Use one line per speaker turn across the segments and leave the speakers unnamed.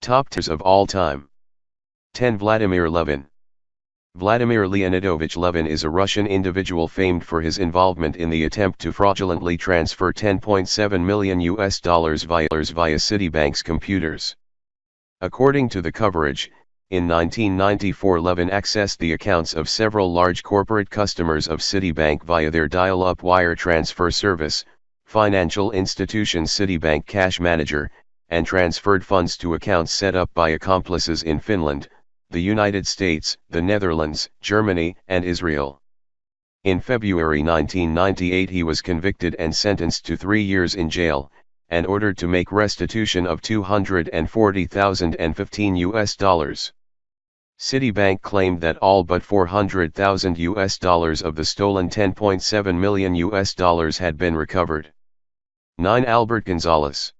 Top tiers of all time. 10. Vladimir Levin. Vladimir Leonidovich Levin is a Russian individual famed for his involvement in the attempt to fraudulently transfer $10.7 million via Citibank's computers. According to the coverage, in 1994 Levin accessed the accounts of several large corporate customers of Citibank via their dial-up wire transfer service, financial institution Citibank Cash Manager, and transferred funds to accounts set up by accomplices in Finland, the United States, the Netherlands, Germany, and Israel. In February 1998 he was convicted and sentenced to 3 years in jail, and ordered to make restitution of $240,015. Citibank claimed that all but $400,000 of the stolen $10.7 million had been recovered. 9. Albert Gonzales.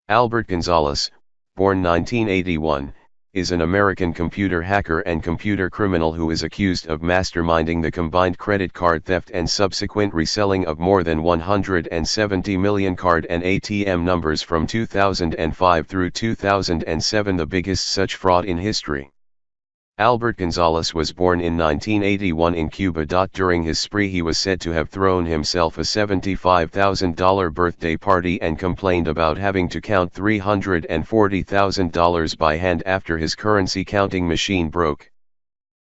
Albert Gonzales, born 1981, is an American computer hacker and computer criminal who is accused of masterminding the combined credit card theft and subsequent reselling of more than 170 million card and ATM numbers from 2005 through 2007, the biggest such fraud in history. Albert Gonzales was born in 1981 in Cuba. During his spree he was said to have thrown himself a $75,000 birthday party and complained about having to count $340,000 by hand after his currency counting machine broke.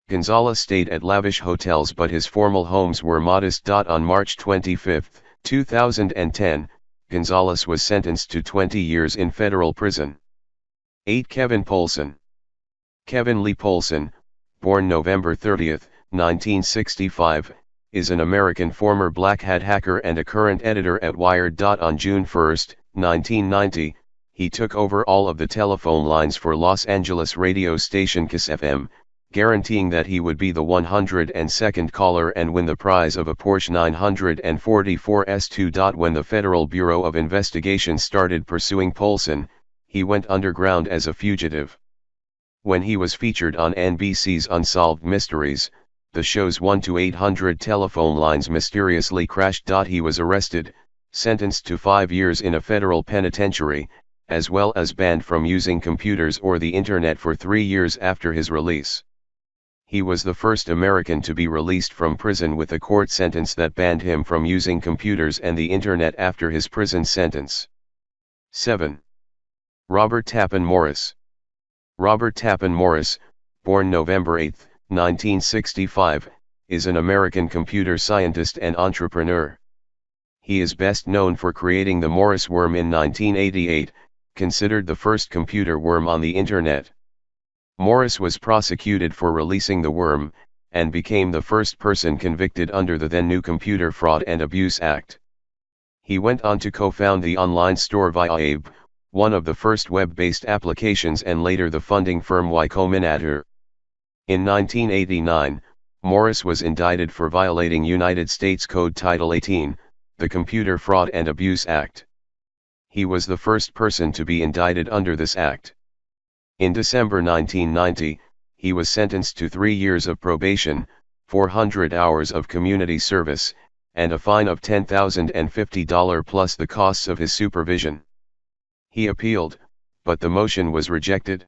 Gonzales stayed at lavish hotels but his formal homes were modest. On March 25, 2010, Gonzales was sentenced to 20 years in federal prison. 8. Kevin Poulsen. Kevin Lee Poulsen, born November 30, 1965, is an American former Black Hat hacker and a current editor at Wired. On June 1, 1990, he took over all of the telephone lines for Los Angeles radio station KISS FM, guaranteeing that he would be the 102nd caller and win the prize of a Porsche 944 S2. When the Federal Bureau of Investigation started pursuing Poulsen, he went underground as a fugitive. When he was featured on NBC's Unsolved Mysteries, the show's 1-800 telephone lines mysteriously crashed. He was arrested, sentenced to 5 years in a federal penitentiary, as well as banned from using computers or the internet for 3 years after his release. He was the first American to be released from prison with a court sentence that banned him from using computers and the internet after his prison sentence. 7. Robert Tappan Morris. Robert Tappan Morris, born November 8, 1965, is an American computer scientist and entrepreneur. He is best known for creating the Morris worm in 1988, considered the first computer worm on the Internet. Morris was prosecuted for releasing the worm, and became the first person convicted under the then new Computer Fraud and Abuse Act. He went on to co-found the online store Viabe, one of the first web-based applications, and later the funding firm Y Combinator. In 1989, Morris was indicted for violating United States Code Title 18, the Computer Fraud and Abuse Act. He was the first person to be indicted under this act. In December 1990, he was sentenced to 3 years of probation, 400 hours of community service, and a fine of $10,050 plus the costs of his supervision. He appealed, but the motion was rejected.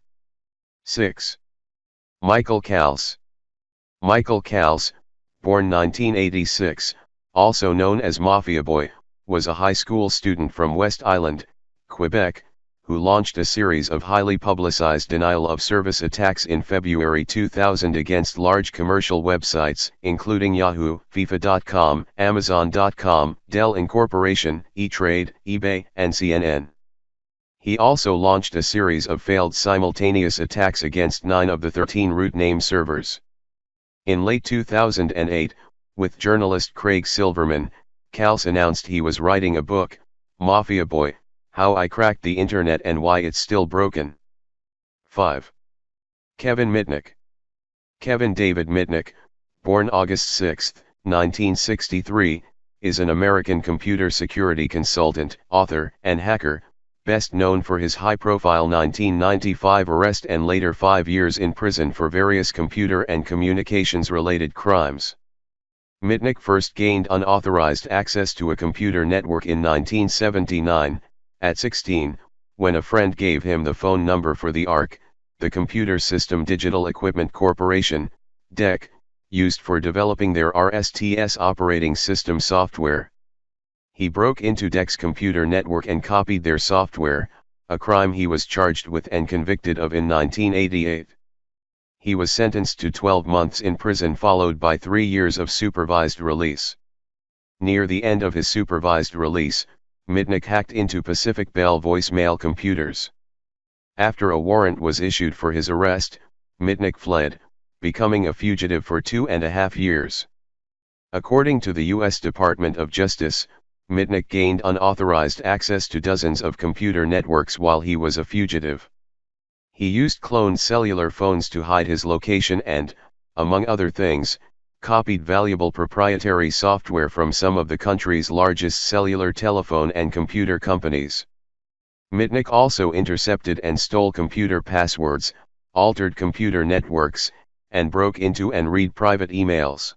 6. Michael Kals. Michael Kals, born 1986, also known as Mafia Boy, was a high school student from West Island, Quebec, who launched a series of highly publicized denial-of-service attacks in February 2000 against large commercial websites, including Yahoo, FIFA.com, Amazon.com, Dell Incorporation, E-Trade, eBay, and CNN. He also launched a series of failed simultaneous attacks against 9 of the 13 root name servers. In late 2008, with journalist Craig Silverman, Kals announced he was writing a book, Mafia Boy: How I Cracked the Internet and Why It's Still Broken. 5. Kevin Mitnick. Kevin David Mitnick, born August 6, 1963, is an American computer security consultant, author, and hacker, best known for his high-profile 1995 arrest and later 5 years in prison for various computer and communications-related crimes. Mitnick first gained unauthorized access to a computer network in 1979, at 16, when a friend gave him the phone number for the ARC, the Computer System Digital Equipment Corporation, DEC, used for developing their RSTS operating system software. He broke into DEC's computer network and copied their software, a crime he was charged with and convicted of in 1988. He was sentenced to 12 months in prison followed by 3 years of supervised release. Near the end of his supervised release, Mitnick hacked into Pacific Bell voicemail computers. After a warrant was issued for his arrest, Mitnick fled, becoming a fugitive for 2.5 years. According to the U.S. Department of Justice, Mitnick gained unauthorized access to dozens of computer networks while he was a fugitive. He used cloned cellular phones to hide his location and, among other things, copied valuable proprietary software from some of the country's largest cellular telephone and computer companies. Mitnick also intercepted and stole computer passwords, altered computer networks, and broke into and read private emails.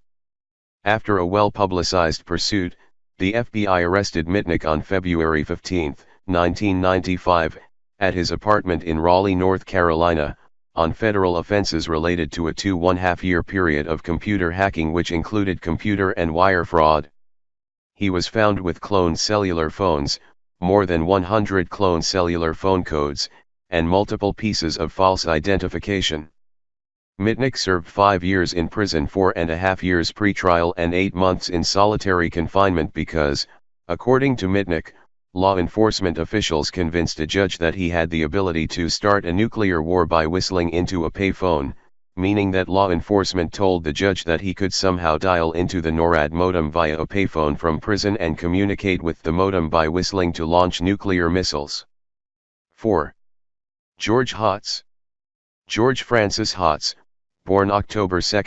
After a well-publicized pursuit, the FBI arrested Mitnick on February 15, 1995, at his apartment in Raleigh, North Carolina, on federal offenses related to a 2.5-year period of computer hacking which included computer and wire fraud. He was found with cloned cellular phones, more than 100 cloned cellular phone codes, and multiple pieces of false identification. Mitnick served 5 years in prison, 4.5 years pretrial and 8 months in solitary confinement because, according to Mitnick, law enforcement officials convinced a judge that he had the ability to start a nuclear war by whistling into a payphone, meaning that law enforcement told the judge that he could somehow dial into the NORAD modem via a payphone from prison and communicate with the modem by whistling to launch nuclear missiles. 4. George Hotz. George Francis Hotz, born October 2,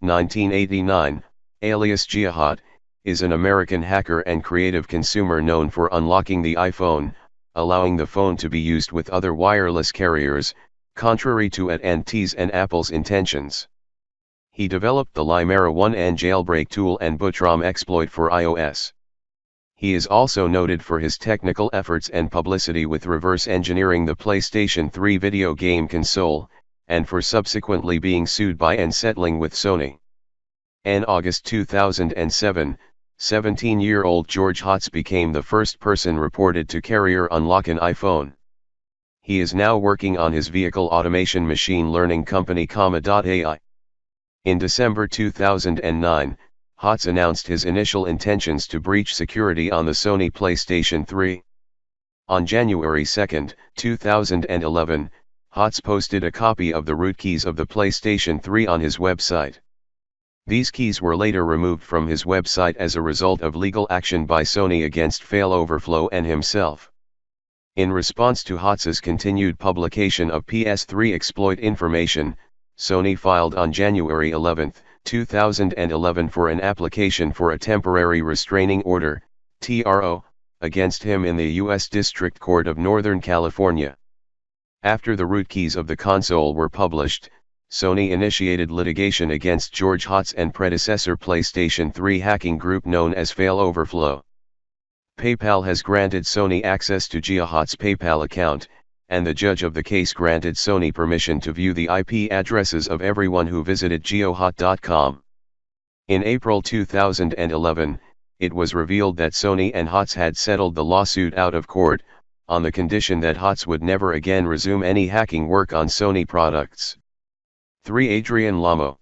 1989, alias GeoHot, is an American hacker and creative consumer known for unlocking the iPhone, allowing the phone to be used with other wireless carriers, contrary to AT&T's and Apple's intentions. He developed the Limera 1N jailbreak tool and Bootrom exploit for iOS. He is also noted for his technical efforts and publicity with reverse engineering the PlayStation 3 video game console, and for subsequently being sued by and settling with Sony. In August 2007, 17-year-old George Hotz became the first person reported to carrier unlock an iPhone. He is now working on his vehicle automation machine learning company Comma.ai. In December 2009, Hotz announced his initial intentions to breach security on the Sony PlayStation 3. On January 2, 2011, Hotz posted a copy of the root keys of the PlayStation 3 on his website. These keys were later removed from his website as a result of legal action by Sony against FailoverFlow and himself. In response to Hotz's continued publication of PS3 exploit information, Sony filed on January 11, 2011 for an application for a temporary restraining order, TRO, against him in the U.S. District Court of Northern California. After the root keys of the console were published, Sony initiated litigation against George Hotz and predecessor PlayStation 3 hacking group known as FailoverFlow. PayPal has granted Sony access to GeoHot's PayPal account, and the judge of the case granted Sony permission to view the IP addresses of everyone who visited geohot.com. In April 2011, it was revealed that Sony and Hotz had settled the lawsuit out of court, on the condition that Hotz would never again resume any hacking work on Sony products. 3. Adrian Lamo.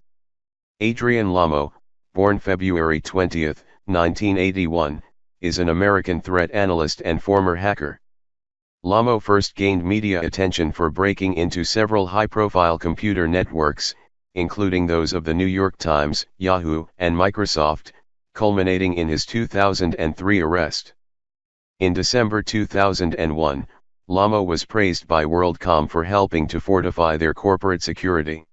Adrian Lamo, born February 20, 1981, is an American threat analyst and former hacker. Lamo first gained media attention for breaking into several high-profile computer networks, including those of the New York Times, Yahoo, and Microsoft, culminating in his 2003 arrest. In December 2001, Lamo was praised by WorldCom for helping to fortify their corporate security.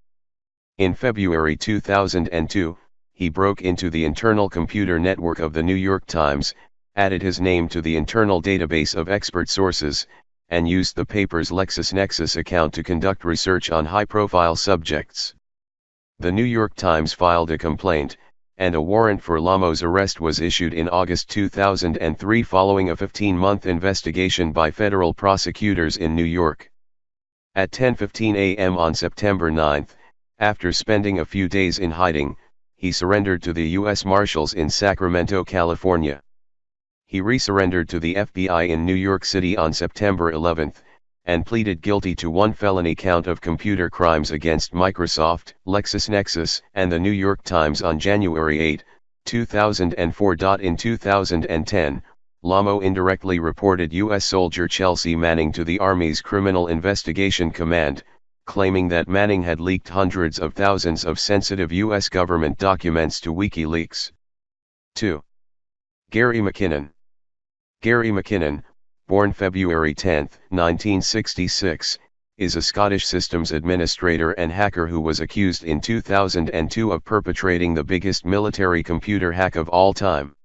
In February 2002, he broke into the internal computer network of the New York Times, added his name to the internal database of expert sources, and used the paper's LexisNexis account to conduct research on high-profile subjects. The New York Times filed a complaint, and a warrant for Lamo's arrest was issued in August 2003 following a 15-month investigation by federal prosecutors in New York. At 10:15 a.m. on September 9, after spending a few days in hiding, he surrendered to the U.S. Marshals in Sacramento, California. He resurrendered to the FBI in New York City on September 11, and pleaded guilty to one felony count of computer crimes against Microsoft, LexisNexis, and the New York Times on January 8, 2004. In 2010, Lamo indirectly reported U.S. soldier Chelsea Manning to the Army's Criminal Investigation Command, claiming that Manning had leaked hundreds of thousands of sensitive U.S. government documents to WikiLeaks. 2. Gary McKinnon. Gary McKinnon, born February 10, 1966, is a Scottish systems administrator and hacker who was accused in 2002 of perpetrating the biggest military computer hack of all time.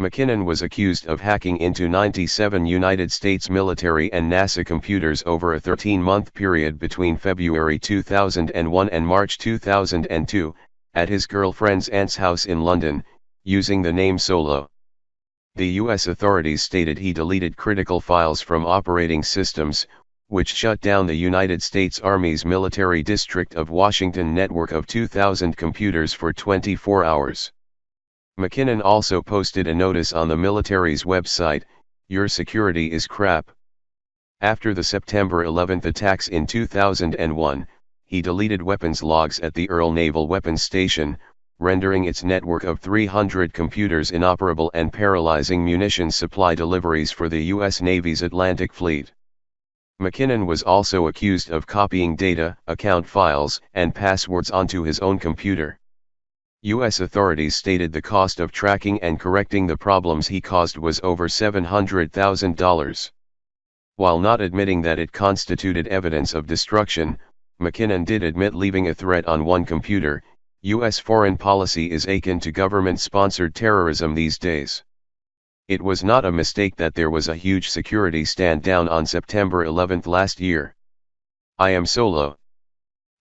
McKinnon was accused of hacking into 97 United States military and NASA computers over a 13-month period between February 2001 and March 2002, at his girlfriend's aunt's house in London, using the name Solo. The U.S. authorities stated he deleted critical files from operating systems, which shut down the United States Army's Military District of Washington network of 2,000 computers for 24 hours. McKinnon also posted a notice on the military's website, "Your security is crap." After the September 11 attacks in 2001, he deleted weapons logs at the Earl Naval Weapons Station, rendering its network of 300 computers inoperable and paralyzing munitions supply deliveries for the U.S. Navy's Atlantic Fleet. McKinnon was also accused of copying data, account files, and passwords onto his own computer. U.S. authorities stated the cost of tracking and correcting the problems he caused was over $700,000. While not admitting that it constituted evidence of destruction, McKinnon did admit leaving a threat on one computer. U.S. foreign policy is akin to government-sponsored terrorism these days. It was not a mistake that there was a huge security stand-down on September 11 last year. I am Solo.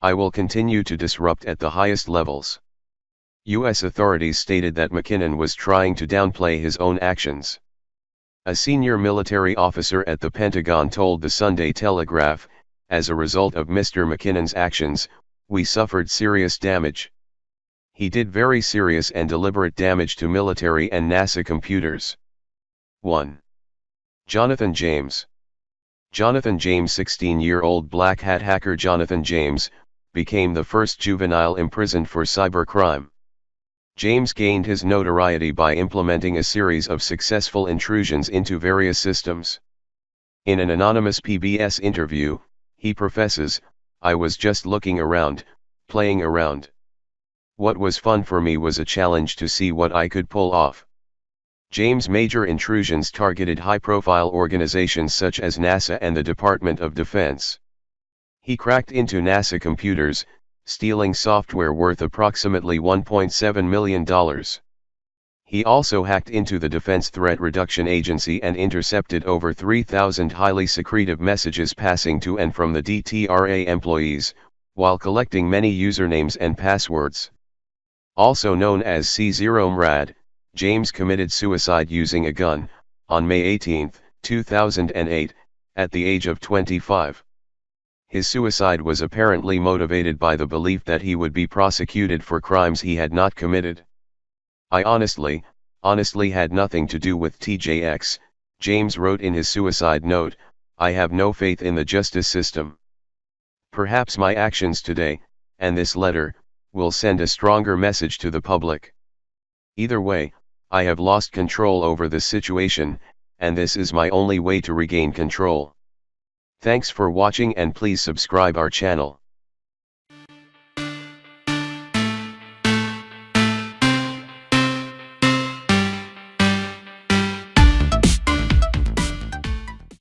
I will continue to disrupt at the highest levels. U.S. authorities stated that McKinnon was trying to downplay his own actions. A senior military officer at the Pentagon told the Sunday Telegraph, "As a result of Mr. McKinnon's actions, we suffered serious damage. He did very serious and deliberate damage to military and NASA computers." 1. Jonathan James. Jonathan James, 16-year-old black hat hacker Jonathan James, became the first juvenile imprisoned for cybercrime. James gained his notoriety by implementing a series of successful intrusions into various systems. In an anonymous PBS interview, he professes, "I was just looking around, playing around. What was fun for me was a challenge to see what I could pull off." James' major intrusions targeted high-profile organizations such as NASA and the Department of Defense. He cracked into NASA computers, stealing software worth approximately $1.7 million. He also hacked into the Defense Threat Reduction Agency and intercepted over 3,000 highly secretive messages passing to and from the DTRA employees, while collecting many usernames and passwords. Also known as C0MRAD, James committed suicide using a gun, on May 18, 2008, at the age of 25. His suicide was apparently motivated by the belief that he would be prosecuted for crimes he had not committed. "I honestly had nothing to do with TJX," James wrote in his suicide note. "I have no faith in the justice system. Perhaps my actions today, and this letter, will send a stronger message to the public. Either way, I have lost control over the situation, and this is my only way to regain control. Thanks for watching and please subscribe our channel."